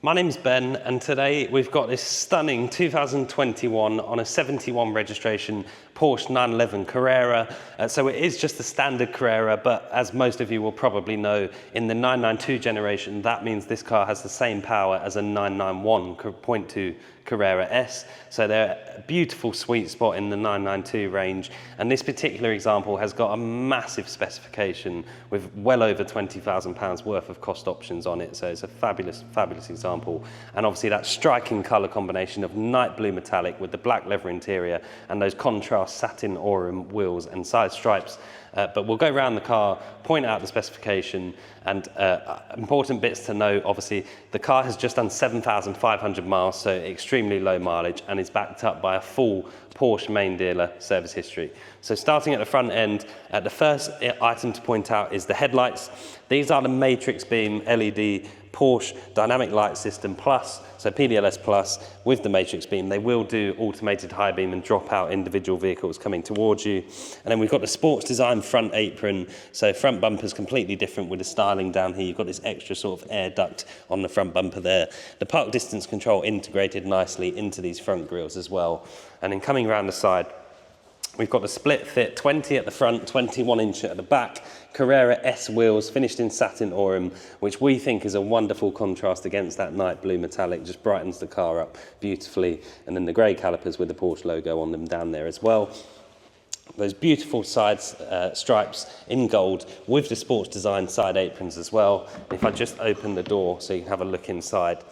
My name's Ben, and today we've got this stunning 2021 on a 71 registration Porsche 911 Carrera. So it is just a standard Carrera, but as most of you will probably know, in the 992 generation, that means this car has the same power as a 991.2 Carrera S. So they're a beautiful sweet spot in the 992 range. And this particular example has got a massive specification with well over £20,000 worth of cost options on it. So it's a fabulous, fabulous example. And obviously that striking color combination of night blue metallic with the black leather interior and those contrast satin aurum wheels and side stripes. But we'll go around the car, point out the specification, and important bits to know. Obviously, the car has just done 7,500 miles, so extremely low mileage, and is backed up by a full Porsche main dealer service history. So starting at the front end, the first item to point out is the headlights. These are the matrix beam LED Porsche Dynamic Light System Plus, so PDLS Plus with the matrix beam. They will do automated high beam and drop out individual vehicles coming towards you. And then we've got the sports design front apron, so front bumper's completely different with the styling down here. You've got this extra sort of air duct on the front bumper there. The park distance control integrated nicely into these front grills as well. And then coming around the side, we've got the split fit 20 at the front, 21 inch at the back, Carrera S wheels finished in satin aurum, which we think is a wonderful contrast against that night blue metallic, just brightens the car up beautifully. And then the grey calipers with the Porsche logo on them down there as well. Those beautiful side stripes in gold with the sports design side aprons as well. If I just open the door so you can have a look inside.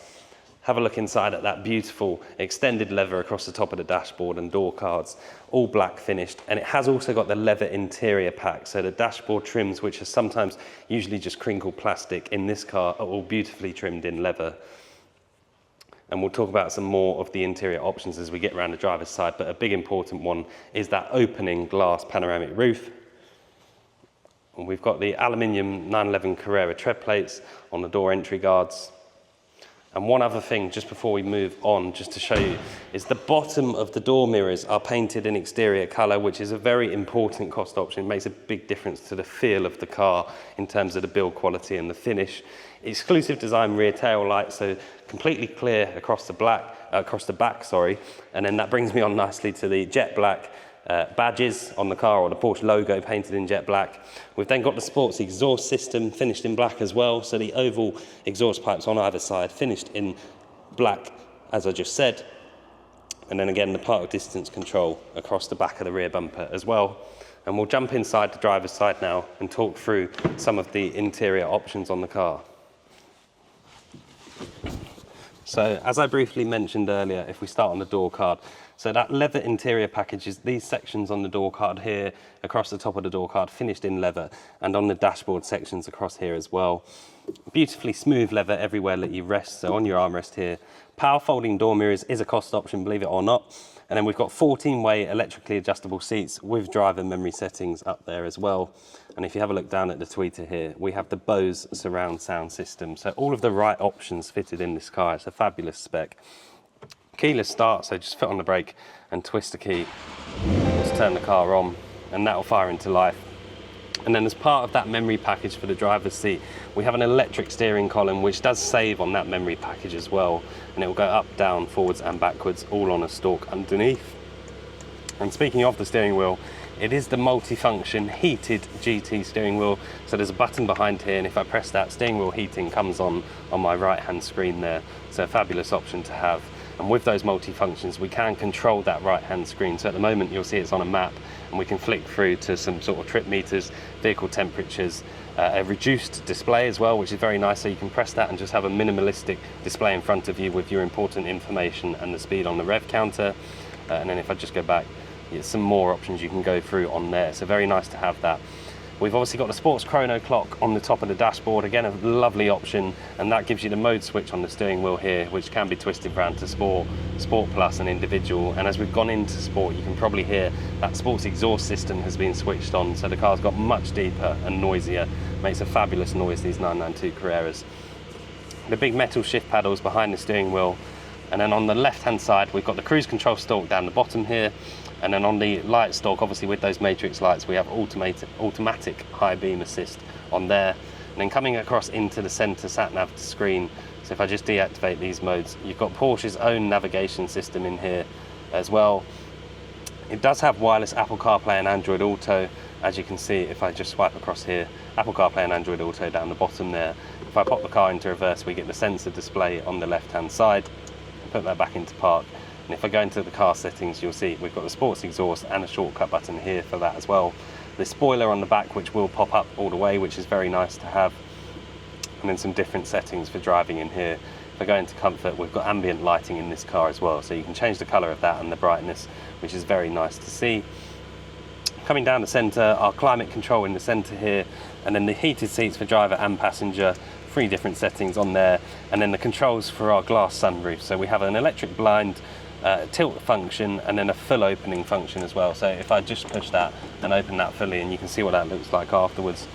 Have a look inside at that beautiful extended leather across the top of the dashboard and door cards, all black finished. And it has also got the leather interior pack. So the dashboard trims, which are sometimes usually just crinkled plastic, in this car are all beautifully trimmed in leather. And we'll talk about some more of the interior options as we get around the driver's side. But a big important one is that opening glass panoramic roof. And we've got the aluminium 911 Carrera tread plates on the door entry guards. And one other thing, just before we move on, just to show you, is the bottom of the door mirrors are painted in exterior colour, which is a very important cost option. It makes a big difference to the feel of the car in terms of the build quality and the finish. Exclusive design rear tail light, so completely clear across the back, and then that brings me on nicely to the jet black badges on the car, or the Porsche logo painted in jet black. We've then got the sports exhaust system finished in black as well, so the oval exhaust pipes on either side finished in black, as I just said. And then again, the park distance control across the back of the rear bumper as well. And we'll jump inside the driver's side now and talk through some of the interior options on the car. So as I briefly mentioned earlier, if we start on the door card, so that leather interior package is these sections on the door card here, across the top of the door card, finished in leather, and on the dashboard sections across here as well. Beautifully smooth leather everywhere that you rest, so on your armrest here. Power folding door mirrors is a cost option, believe it or not. And then we've got 14-way electrically adjustable seats with driver memory settings up there as well. And if you have a look down at the tweeter here, we have the Bose surround sound system. So all of the right options fitted in this car. It's a fabulous spec. Keyless start, so just foot on the brake and twist the key to turn the car on, and that'll fire into life. And then as part of that memory package for the driver's seat, we have an electric steering column, which does save on that memory package as well. And it will go up, down, forwards and backwards, all on a stalk underneath. And speaking of the steering wheel, it is the multifunction heated GT steering wheel. So there's a button behind here, and if I press that, steering wheel heating comes on my right-hand screen there. So a fabulous option to have. And with those multi-functions, we can control that right-hand screen. So at the moment, you'll see it's on a map, and we can flick through to some sort of trip meters, vehicle temperatures, a reduced display as well, which is very nice. So you can press that and just have a minimalistic display in front of you with your important information and the speed on the rev counter. And then if I just go back, some more options you can go through on there. So very nice to have that. We've obviously got the sports chrono clock on the top of the dashboard, again a lovely option, and that gives you the mode switch on the steering wheel here, which can be twisted round to sport, sport plus and individual. And as we've gone into sport, you can probably hear that sports exhaust system has been switched on, so the car's got much deeper and noisier. Makes a fabulous noise, these 992 Carreras. The big metal shift paddles behind the steering wheel, and then on the left hand side we've got the cruise control stalk down the bottom here. And then on the light stalk, obviously with those matrix lights, we have automatic high beam assist on there. And then coming across into the center sat-nav screen, so if I just deactivate these modes, you've got Porsche's own navigation system in here as well. It does have wireless Apple CarPlay and Android Auto. As you can see, if I just swipe across here, Apple CarPlay and Android Auto down the bottom there. If I pop the car into reverse, we get the sensor display on the left-hand side. Put that back into park. And if I go into the car settings, you'll see we've got the sports exhaust and a shortcut button here for that as well. The spoiler on the back, which will pop up all the way, which is very nice to have. And then some different settings for driving in here. If I go into comfort, we've got ambient lighting in this car as well, so you can change the color of that and the brightness, which is very nice to see. Coming down the center, our climate control in the center here, and then the heated seats for driver and passenger, 3 different settings on there, and then the controls for our glass sunroof. So we have an electric blind, tilt function, and then a full opening function as well. So if I just push that and open that fully, and you can see what that looks like afterwards.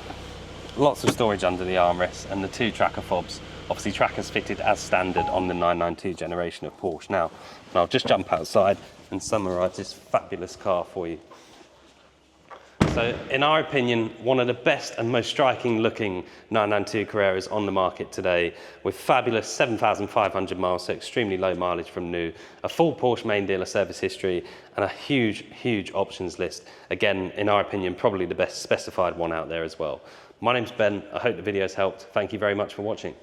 Lots of storage under the armrests, and the 2 tracker fobs. Obviously trackers fitted as standard on the 992 generation of Porsche. Now, I'll just jump outside and summarize this fabulous car for you. So in our opinion, one of the best and most striking looking 992 Carreras on the market today, with fabulous 7,500 miles, so extremely low mileage from new, a full Porsche main dealer service history, and a huge options list. Again, in our opinion, probably the best specified one out there as well. My name's Ben. I hope the video's helped. Thank you very much for watching.